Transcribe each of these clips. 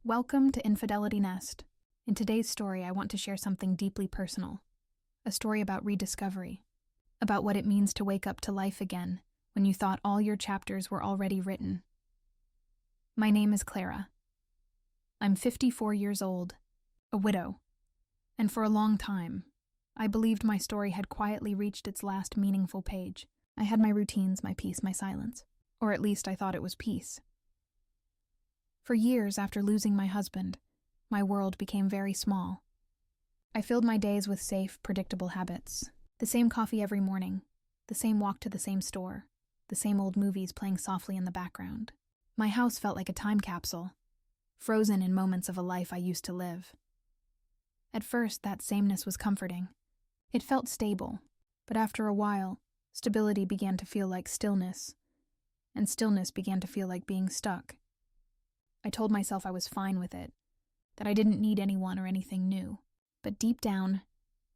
Welcome to Infidelity Nest. In today's story, I want to share something deeply personal. A story about rediscovery. About what it means to wake up to life again when you thought all your chapters were already written. My name is Clara. I'm 54 years old, a widow. And for a long time, I believed my story had quietly reached its last meaningful page. I had my routines, my peace, my silence. Or at least I thought it was peace. For years after losing my husband, my world became very small. I filled my days with safe, predictable habits. The same coffee every morning, the same walk to the same store, the same old movies playing softly in the background. My house felt like a time capsule, frozen in moments of a life I used to live. At first, that sameness was comforting. It felt stable, but after a while, stability began to feel like stillness, and stillness began to feel like being stuck. I told myself I was fine with it, that I didn't need anyone or anything new. But deep down,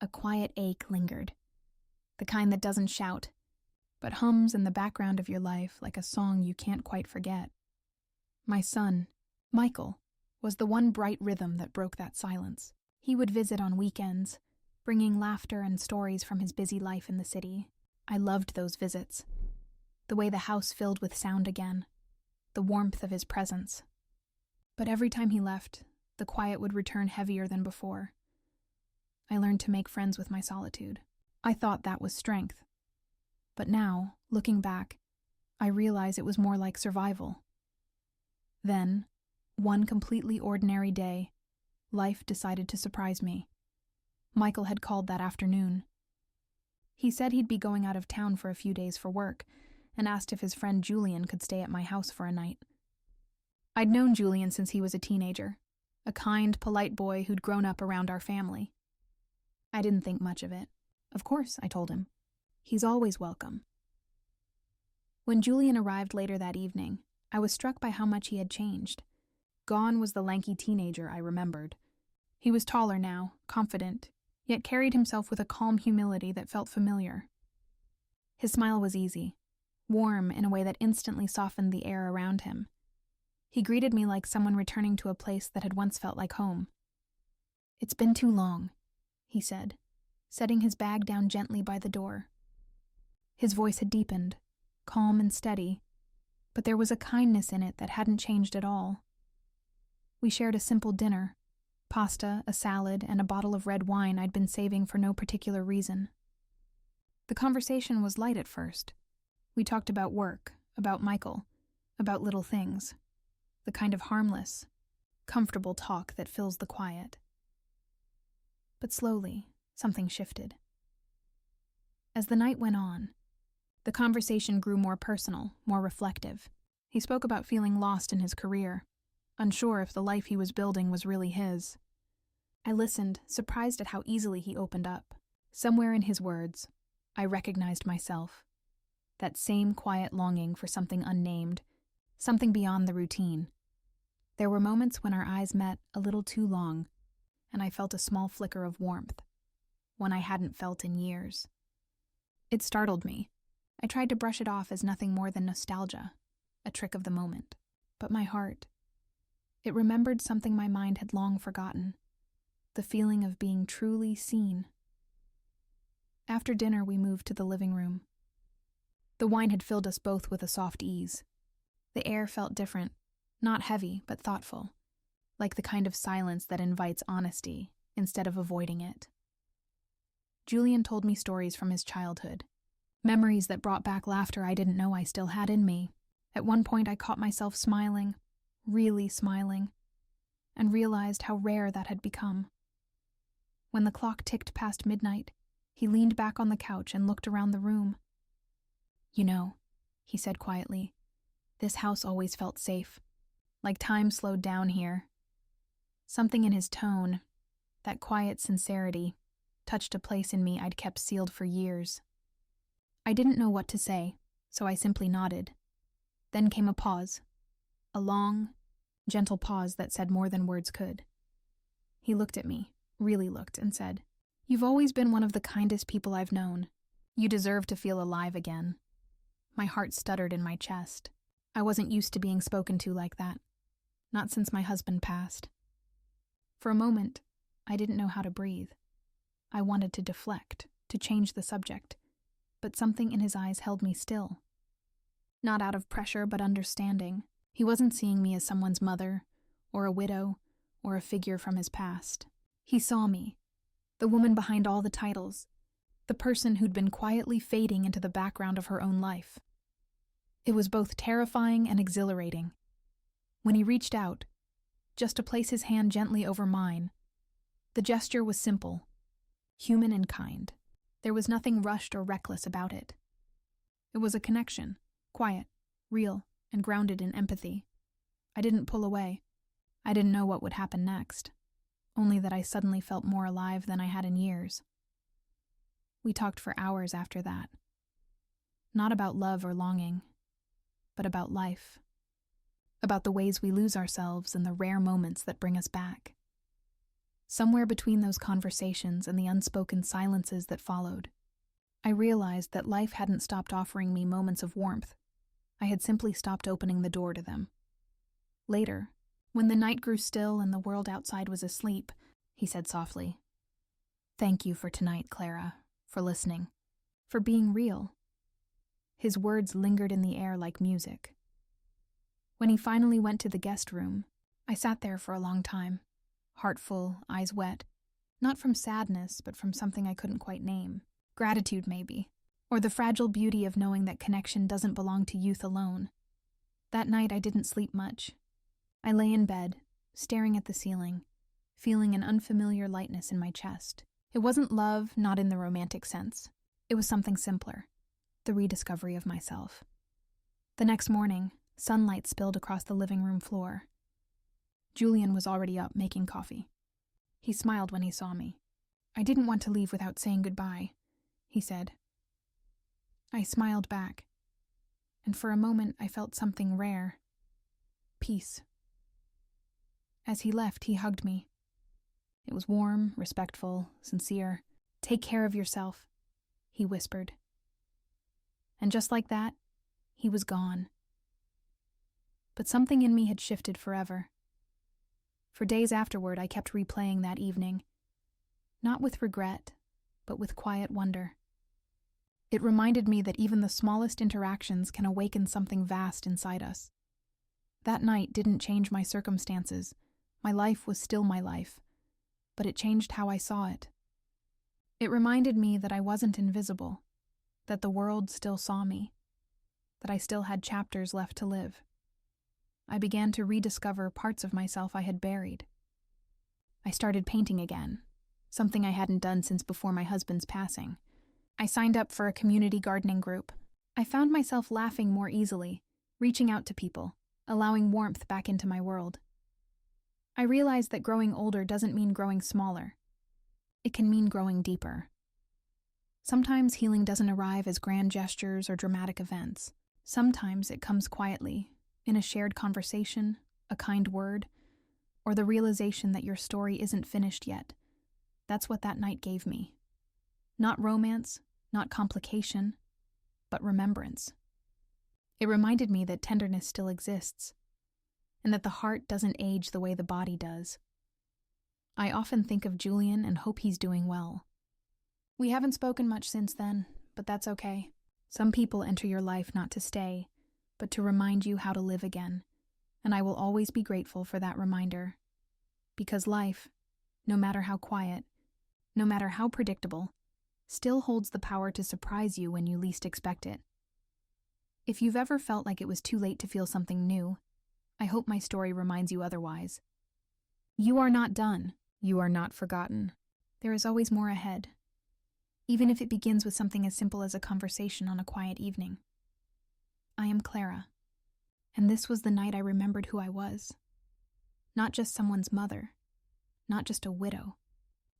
a quiet ache lingered. The kind that doesn't shout, but hums in the background of your life like a song you can't quite forget. My son, Michael, was the one bright rhythm that broke that silence. He would visit on weekends, bringing laughter and stories from his busy life in the city. I loved those visits. The way the house filled with sound again, the warmth of his presence. But every time he left, the quiet would return heavier than before. I learned to make friends with my solitude. I thought that was strength. But now, looking back, I realize it was more like survival. Then, one completely ordinary day, life decided to surprise me. Michael had called that afternoon. He said he'd be going out of town for a few days for work, and asked if his friend Julian could stay at my house for a night. I'd known Julian since he was a teenager, a kind, polite boy who'd grown up around our family. I didn't think much of it. Of course, I told him. He's always welcome. When Julian arrived later that evening, I was struck by how much he had changed. Gone was the lanky teenager I remembered. He was taller now, confident, yet carried himself with a calm humility that felt familiar. His smile was easy, warm in a way that instantly softened the air around him. He greeted me like someone returning to a place that had once felt like home. "It's been too long," he said, setting his bag down gently by the door. His voice had deepened, calm and steady, but there was a kindness in it that hadn't changed at all. We shared a simple dinner, pasta, a salad, and a bottle of red wine I'd been saving for no particular reason. The conversation was light at first. We talked about work, about Michael, about little things. The kind of harmless, comfortable talk that fills the quiet. But slowly, something shifted. As the night went on, the conversation grew more personal, more reflective. He spoke about feeling lost in his career, unsure if the life he was building was really his. I listened, surprised at how easily he opened up. Somewhere in his words, I recognized myself. That same quiet longing for something unnamed, something beyond the routine. There were moments when our eyes met a little too long, and I felt a small flicker of warmth, one I hadn't felt in years. It startled me. I tried to brush it off as nothing more than nostalgia, a trick of the moment. But my heart, it remembered something my mind had long forgotten, the feeling of being truly seen. After dinner, we moved to the living room. The wine had filled us both with a soft ease. The air felt different, not heavy, but thoughtful, like the kind of silence that invites honesty instead of avoiding it. Julian told me stories from his childhood, memories that brought back laughter I didn't know I still had in me. At one point, I caught myself smiling, really smiling, and realized how rare that had become. When the clock ticked past midnight, he leaned back on the couch and looked around the room. "You know," he said quietly, "this house always felt safe, like time slowed down here." Something in his tone, that quiet sincerity, touched a place in me I'd kept sealed for years. I didn't know what to say, so I simply nodded. Then came a pause, a long, gentle pause that said more than words could. He looked at me, really looked, and said, "You've always been one of the kindest people I've known. You deserve to feel alive again." My heart stuttered in my chest. I wasn't used to being spoken to like that. Not since my husband passed. For a moment, I didn't know how to breathe. I wanted to deflect, to change the subject, but something in his eyes held me still. Not out of pressure, but understanding. He wasn't seeing me as someone's mother, or a widow, or a figure from his past. He saw me, the woman behind all the titles, the person who'd been quietly fading into the background of her own life. It was both terrifying and exhilarating. When he reached out, just to place his hand gently over mine, the gesture was simple, human and kind. There was nothing rushed or reckless about it. It was a connection, quiet, real, and grounded in empathy. I didn't pull away. I didn't know what would happen next, only that I suddenly felt more alive than I had in years. We talked for hours after that. Not about love or longing, but about life. About the ways we lose ourselves and the rare moments that bring us back. Somewhere between those conversations and the unspoken silences that followed, I realized that life hadn't stopped offering me moments of warmth. I had simply stopped opening the door to them. Later, when the night grew still and the world outside was asleep, he said softly, "Thank you for tonight, Clara, for listening, for being real." His words lingered in the air like music. When he finally went to the guest room, I sat there for a long time, heart full, eyes wet, not from sadness, but from something I couldn't quite name. Gratitude, maybe, or the fragile beauty of knowing that connection doesn't belong to youth alone. That night I didn't sleep much. I lay in bed, staring at the ceiling, feeling an unfamiliar lightness in my chest. It wasn't love, not in the romantic sense. It was something simpler, the rediscovery of myself. The next morning, sunlight spilled across the living room floor. Julian was already up making coffee. He smiled when he saw me. "I didn't want to leave without saying goodbye," he said. I smiled back, and for a moment I felt something rare. Peace. As he left, he hugged me. It was warm, respectful, sincere. "Take care of yourself," he whispered. And just like that, he was gone. But something in me had shifted forever. For days afterward, I kept replaying that evening, not with regret, but with quiet wonder. It reminded me that even the smallest interactions can awaken something vast inside us. That night didn't change my circumstances. My life was still my life, but it changed how I saw it. It reminded me that I wasn't invisible, that the world still saw me, that I still had chapters left to live. I began to rediscover parts of myself I had buried. I started painting again, something I hadn't done since before my husband's passing. I signed up for a community gardening group. I found myself laughing more easily, reaching out to people, allowing warmth back into my world. I realized that growing older doesn't mean growing smaller. It can mean growing deeper. Sometimes healing doesn't arrive as grand gestures or dramatic events. Sometimes it comes quietly, in a shared conversation, a kind word, or the realization that your story isn't finished yet. That's what that night gave me. Not romance, not complication, but remembrance. It reminded me that tenderness still exists, and that the heart doesn't age the way the body does. I often think of Julian and hope he's doing well. We haven't spoken much since then, but that's okay. Some people enter your life not to stay, but to remind you how to live again, and I will always be grateful for that reminder. Because life, no matter how quiet, no matter how predictable, still holds the power to surprise you when you least expect it. If you've ever felt like it was too late to feel something new, I hope my story reminds you otherwise. You are not done. You are not forgotten. There is always more ahead, even if it begins with something as simple as a conversation on a quiet evening. I am Clara, and this was the night I remembered who I was. Not just someone's mother, not just a widow,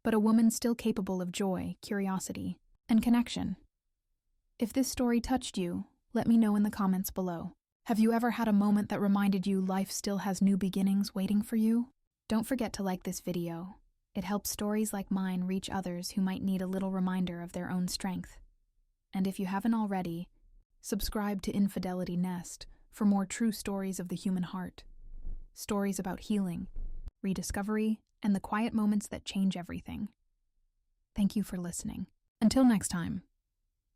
but a woman still capable of joy, curiosity, and connection. If this story touched you, let me know in the comments below. Have you ever had a moment that reminded you life still has new beginnings waiting for you? Don't forget to like this video. It helps stories like mine reach others who might need a little reminder of their own strength. And if you haven't already, subscribe to Infidelity Nest for more true stories of the human heart. stories about healing, rediscovery, and the quiet moments that change everything. Thank you for listening. Until next time,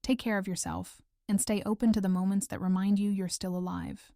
take care of yourself and stay open to the moments that remind you you're still alive.